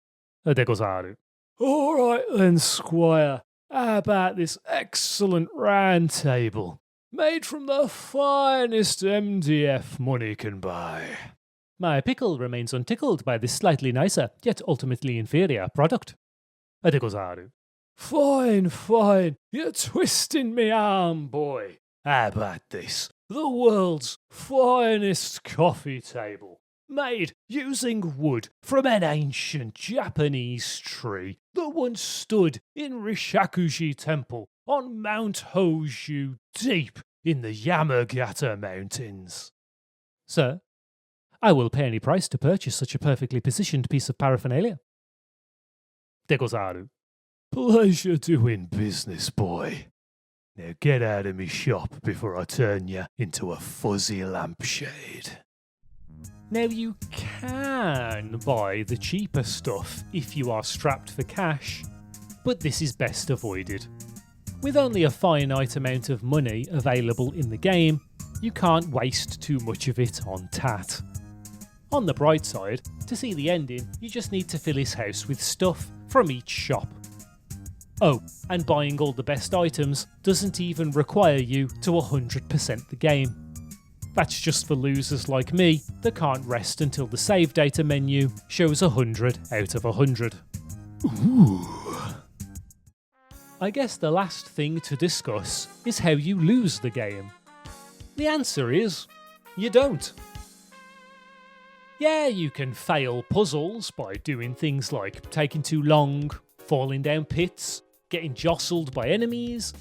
Speaker 5: De Gozaaru. All right then, squire. How about this excellent round table, made from the finest MDF money can buy? My pickle remains untickled by this slightly nicer, yet ultimately inferior product. De Gozaaru. Fine, fine. You're twisting me arm, boy. How about this? The world's finest coffee table, made using wood from an ancient Japanese tree that once stood in Rishakuji Temple on Mount Hoju, deep in the Yamagata Mountains. Sir, I will pay any price to purchase such a perfectly positioned piece of paraphernalia. De Gozaaru. Pleasure doing business, boy. Now get out of me shop before I turn you into a fuzzy lampshade. Now you can buy the cheaper stuff if you are strapped for cash, but this is best avoided. With only a finite amount of money available in the game, you can't waste too much of it on tat. On the bright side, to see the ending, you just need to fill his house with stuff from each shop. Oh, and buying all the best items doesn't even require you to 100% the game. That's just for losers like me that can't rest until the save data menu shows 100 out of 100. Ooh. I guess the last thing to discuss is how you lose the game. The answer is, you don't. Yeah, you can fail puzzles by doing things like taking too long, falling down pits, getting jostled by enemies,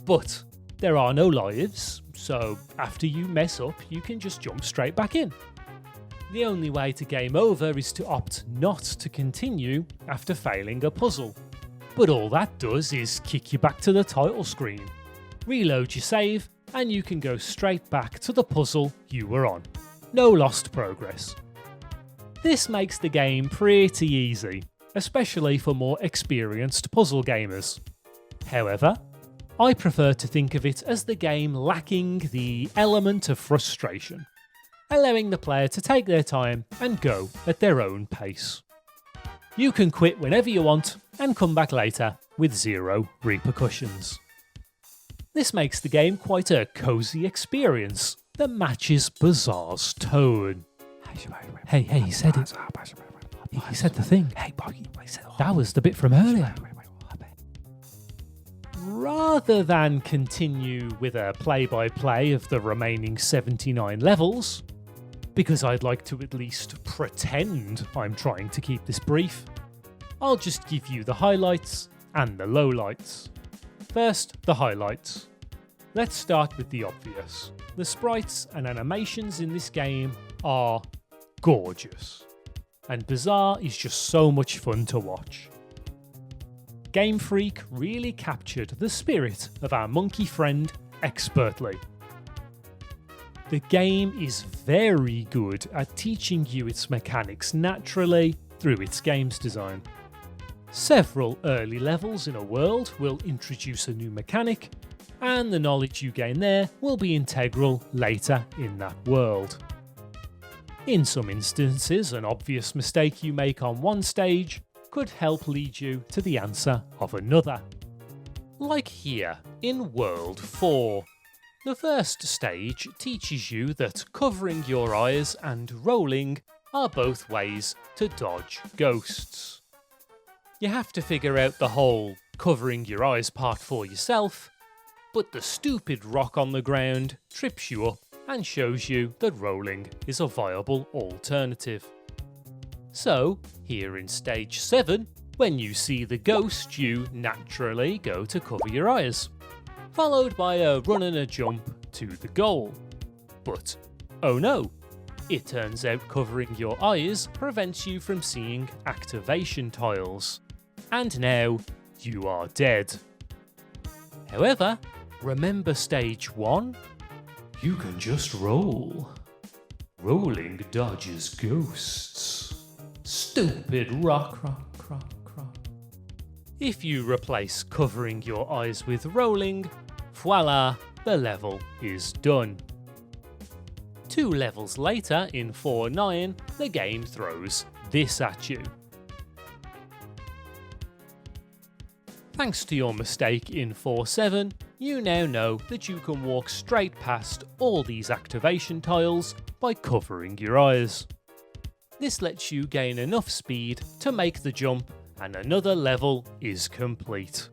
Speaker 5: but there are no lives, so after you mess up, you can just jump straight back in. The only way to game over is to opt not to continue after failing a puzzle. But all that does is kick you back to the title screen, reload your save, and you can go straight back to the puzzle you were on. No lost progress. This makes the game pretty easy, especially for more experienced puzzle gamers. However, I prefer to think of it as the game lacking the element of frustration, allowing the player to take their time and go at their own pace. You can quit whenever you want and come back later with zero repercussions. This makes the game quite a cosy experience that matches Bazaar's tone. Hey, he said it. He said the thing. That was the bit from earlier. Rather than continue with a play-by-play of the remaining 79 levels, because I'd like to at least pretend I'm trying to keep this brief, I'll just give you the highlights and the lowlights. First, the highlights. Let's start with the obvious. The sprites and animations in this game are gorgeous, and Bazaar is just so much fun to watch. Game Freak really captured the spirit of our monkey friend expertly. The game is very good at teaching you its mechanics naturally through its games design. Several early levels in a world will introduce a new mechanic, and the knowledge you gain there will be integral later in that world. In some instances, an obvious mistake you make on one stage could help lead you to the answer of another. Like here in World 4. The first stage teaches you that covering your eyes and rolling are both ways to dodge ghosts. You have to figure out the whole covering your eyes part for yourself, but the stupid rock on the ground trips you up and shows you that rolling is a viable alternative. So, here in stage 7, when you see the ghost, you naturally go to cover your eyes, followed by a run and a jump to the goal. But, oh no, it turns out covering your eyes prevents you from seeing activation tiles, and now you are dead. However, remember stage 1? You can just roll. Rolling dodges ghosts. Stupid rock. If you replace covering your eyes with rolling, voila, the level is done. 2 levels later, in 4.9, the game throws this at you. Thanks to your mistake in 4.7, you now know that you can walk straight past all these activation tiles by covering your eyes. This lets you gain enough speed to make the jump, and another level is complete.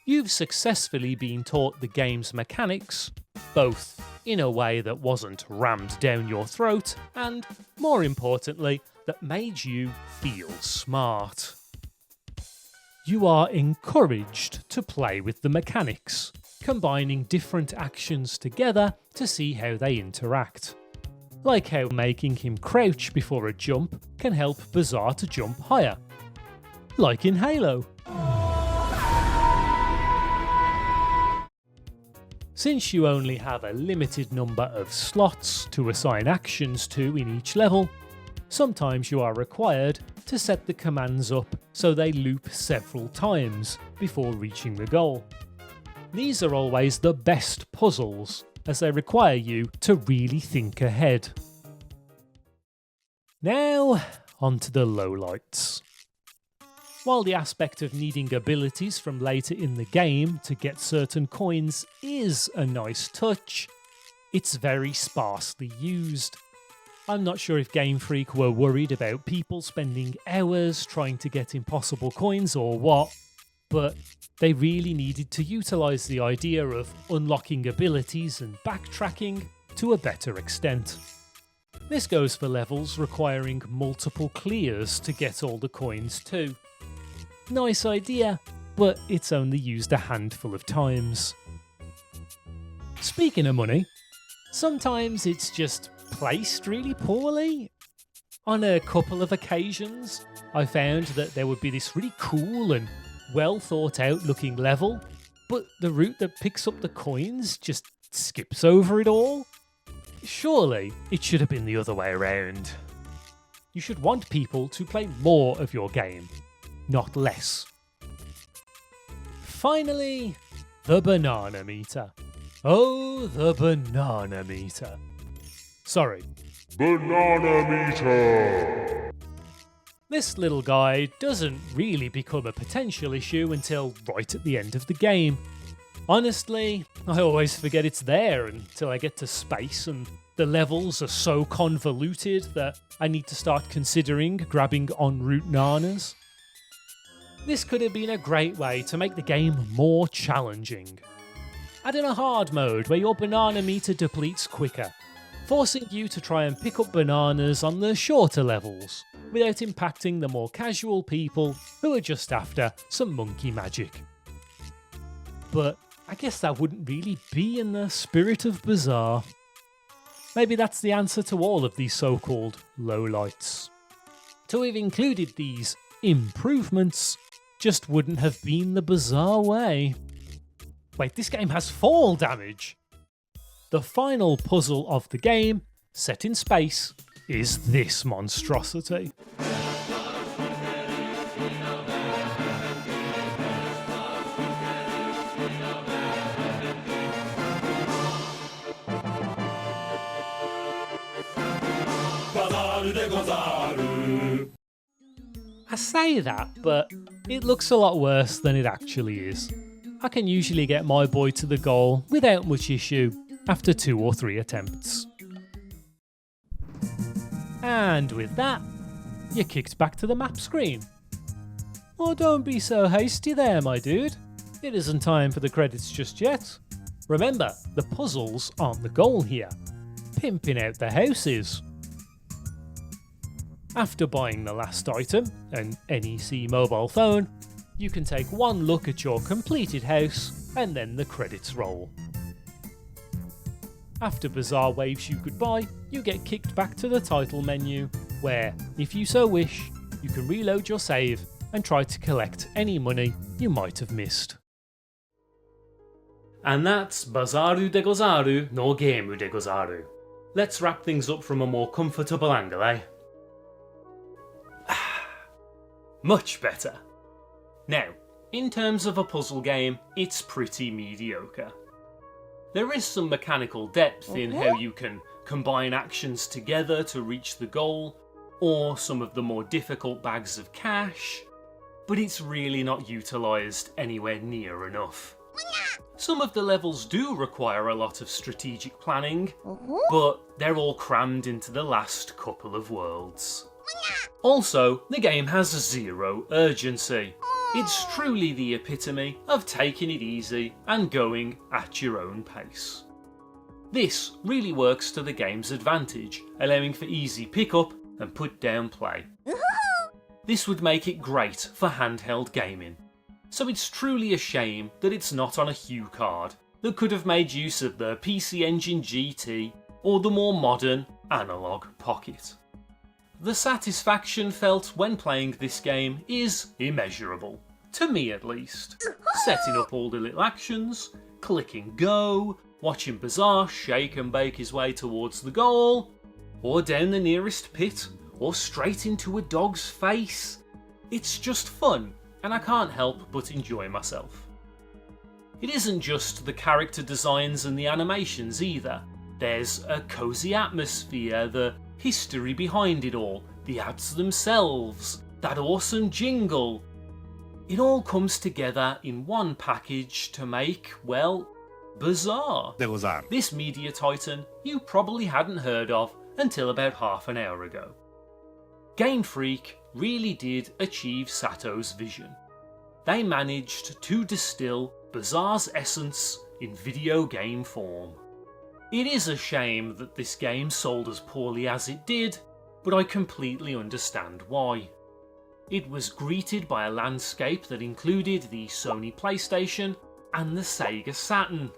Speaker 5: You've successfully been taught the game's mechanics, both in a way that wasn't rammed down your throat, and, more importantly, that made you feel smart. You are encouraged to play with the mechanics, combining different actions together to see how they interact. Like how making him crouch before a jump can help Bazaar to jump higher. Like in Halo. Since you only have a limited number of slots to assign actions to in each level, sometimes you are required to set the commands up so they loop several times before reaching the goal. These are always the best puzzles, as they require you to really think ahead. Now, onto the lowlights. While the aspect of needing abilities from later in the game to get certain coins is a nice touch, it's very sparsely used. I'm not sure if Game Freak were worried about people spending hours trying to get impossible coins or what, but they really needed to utilise the idea of unlocking abilities and backtracking to a better extent. This goes for levels requiring multiple clears to get all the coins too. Nice idea, but it's only used a handful of times. Speaking of money, sometimes it's just placed really poorly. On a couple of occasions, I found that there would be this really cool and well thought out looking level, but the route that picks up the coins just skips over it all. Surely it should have been the other way around. You should want people to play more of your game, not less. Finally, the banana meter. Oh, the banana meter. Sorry.
Speaker 4: Banana meter!
Speaker 5: This little guy doesn't really become a potential issue until right at the end of the game. Honestly, I always forget it's there until I get to space and the levels are so convoluted that I need to start considering grabbing en route nanas. This could have been a great way to make the game more challenging. Add in a hard mode where your banana meter depletes quicker, forcing you to try and pick up bananas on the shorter levels, without impacting the more casual people who are just after some monkey magic. But I guess that wouldn't really be in the spirit of Bazaar. Maybe that's the answer to all of these so-called lowlights. To have included these improvements just wouldn't have been the Bazaar way. Wait, this game has fall damage! The final puzzle of the game, set in space, is this monstrosity.
Speaker 3: Bazaaru de Gozaaru.
Speaker 5: I say that, but it looks a lot worse than it actually is. I can usually get my boy to the goal without much issue after 2 or 3 attempts. And with that, you're kicked back to the map screen. Oh, don't be so hasty there, my dude. It isn't time for the credits just yet. Remember, the puzzles aren't the goal here. Pimping out the houses. After buying the last item, an NEC mobile phone, you can take one look at your completed house and then the credits roll. After Bazaar waves you goodbye, you get kicked back to the title menu, where, if you so wish, you can reload your save and try to collect any money you might have missed.
Speaker 1: And that's Bazaaru de Gozaaru no Game de Gozaaru. Let's wrap things up from a more comfortable angle, eh? Much better. Now, in terms of a puzzle game, it's pretty mediocre. There is some mechanical depth in how you can combine actions together to reach the goal, or some of the more difficult bags of cash, but it's really not utilised anywhere near enough. Some of the levels do require a lot of strategic planning, but they're all crammed into the last couple of worlds. Also, the game has zero urgency. It's truly the epitome of taking it easy and going at your own pace. This really works to the game's advantage, allowing for easy pick-up and put-down play. This would make it great for handheld gaming, so it's truly a shame that it's not on a Hue card that could have made use of the PCEngine GT or the more modern Analog Pocket. The satisfaction felt when playing this game is immeasurable, to me at least. Setting up all the little actions, clicking go, watching Bazaar shake and bake his way towards the goal, or down the nearest pit, or straight into a dog's face. It's just fun, and I can't help but enjoy myself. It isn't just the character designs and the animations either. There's a cosy atmosphere, the history behind it all, the ads themselves, that awesome jingle. It all comes together in one package to make, well, Bazaar.
Speaker 2: De Gozaaru.
Speaker 1: This media titan you probably hadn't heard of until about half an hour ago. Game Freak really did achieve Sato's vision. They managed to distill Bazaar's essence in video game form. It is a shame that this game sold as poorly as it did, but I completely understand why. It was greeted by a landscape that included the Sony PlayStation and the Sega Saturn.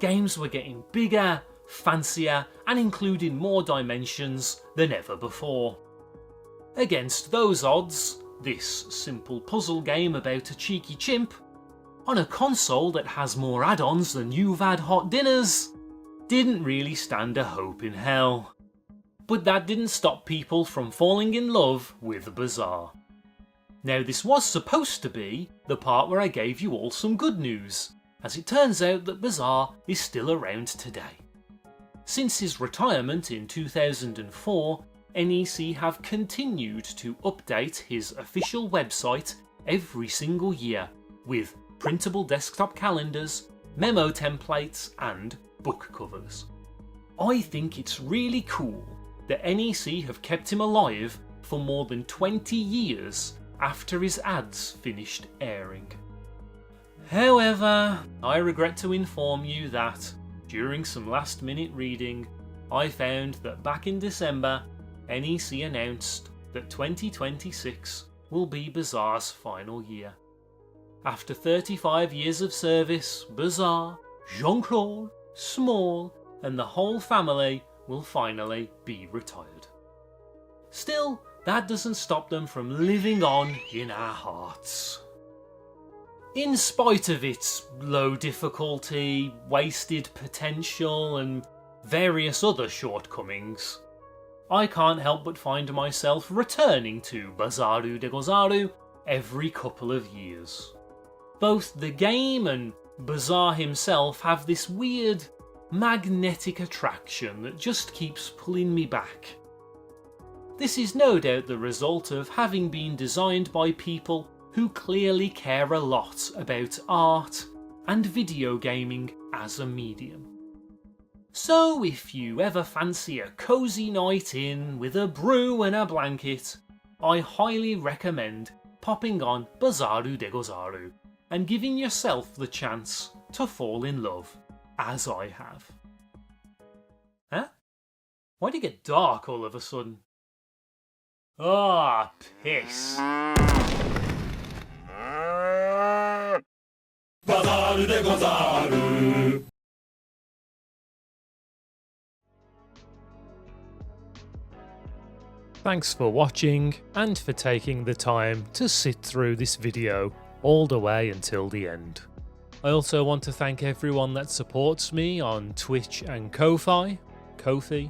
Speaker 1: Games were getting bigger, fancier, and including more dimensions than ever before. Against those odds, this simple puzzle game about a cheeky chimp, on a console that has more add-ons than you've had hot dinners, didn't really stand a hope in hell. But that didn't stop people from falling in love with Bazaar. Now, this was supposed to be the part where I gave you all some good news, as it turns out that Bazaar is still around today. Since his retirement in 2004, NEC have continued to update his official website every single year with printable desktop calendars, memo templates and book covers. I think it's really cool that NEC have kept him alive for more than 20 years after his ads finished airing. However, I regret to inform you that, during some last minute reading, I found that back in December, NEC announced that 2026 will be Bazaar's final year. After 35 years of service, Bazaar, Jean-Claude, Small, and the whole family will finally be retired. Still, that doesn't stop them from living on in our hearts. In spite of its low difficulty, wasted potential, and various other shortcomings, I can't help but find myself returning to Bazaaru de Gozaaru every couple of years. Both the game and Bazaar himself have this weird, magnetic attraction that just keeps pulling me back. This is no doubt the result of having been designed by people who clearly care a lot about art and video gaming as a medium. So if you ever fancy a cosy night in with a brew and a blanket, I highly recommend popping on Bazaaru de Gozaaru and giving yourself the chance to fall in love, as I have. Huh? Why'd it get dark all of a sudden? Ah, piss.
Speaker 3: Bazaaru de Gozaaru.
Speaker 5: Thanks for watching and for taking the time to sit through this video all the way until the end. I also want to thank everyone that supports me on Twitch and Ko-Fi,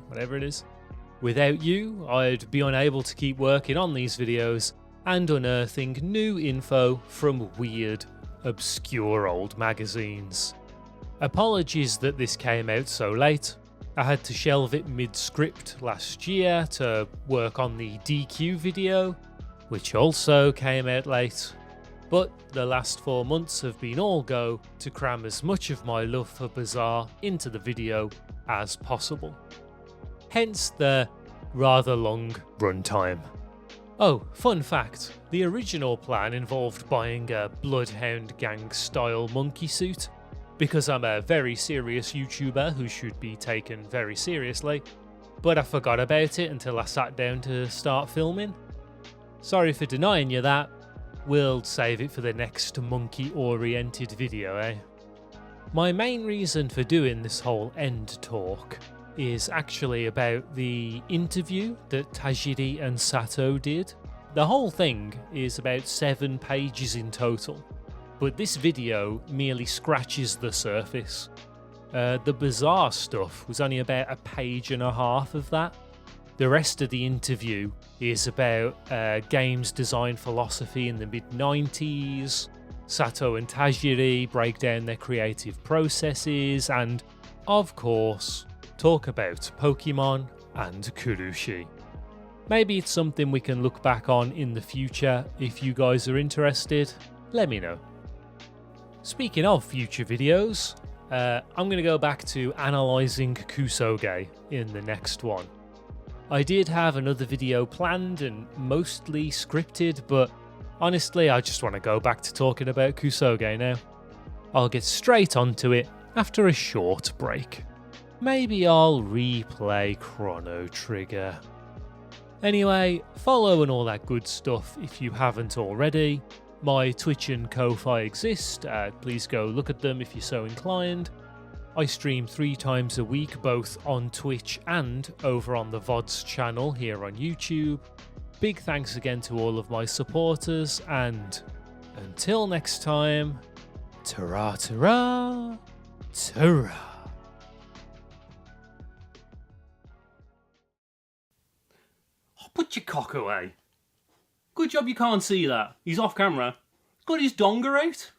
Speaker 5: whatever it is. Without you, I'd be unable to keep working on these videos and unearthing new info from weird, obscure old magazines. Apologies that this came out so late. I had to shelve it mid-script last year to work on the DQ video, which also came out late. But the last 4 months have been all go to cram as much of my love for Bazaar into the video as possible. Hence the rather long runtime. Oh, fun fact, the original plan involved buying a Bloodhound Gang style monkey suit, because I'm a very serious YouTuber who should be taken very seriously, but I forgot about it until I sat down to start filming. Sorry for denying you that. We'll save it for the next monkey-oriented video, eh? My main reason for doing this whole end talk is actually about the interview that Tajiri and Sato did. The whole thing is about 7 pages in total, but this video merely scratches the surface. The Bazaar stuff was only about 1.5 pages of that. The rest of the interview is about games design philosophy in the mid-90s. Sato and Tajiri break down their creative processes and, of course, talk about Pokemon and Kurushi. Maybe it's something we can look back on in the future. If you guys are interested, let me know. Speaking of future videos, I'm going to go back to analysing Kusoge in the next one. I did have another video planned and mostly scripted, but honestly I just want to go back to talking about Kusoge now. I'll get straight onto it after a short break. Maybe I'll replay Chrono Trigger. Anyway, follow and all that good stuff if you haven't already. My Twitch and Ko-Fi exist, please go look at them if you're so inclined. I stream 3 times a week, both on Twitch and over on the VODs channel here on YouTube. Big thanks again to all of my supporters, and until next time, ta-ra ta-ra, ta-ra.
Speaker 1: Oh, put your cock away. Good job you can't see that. He's off camera. Got his donger out.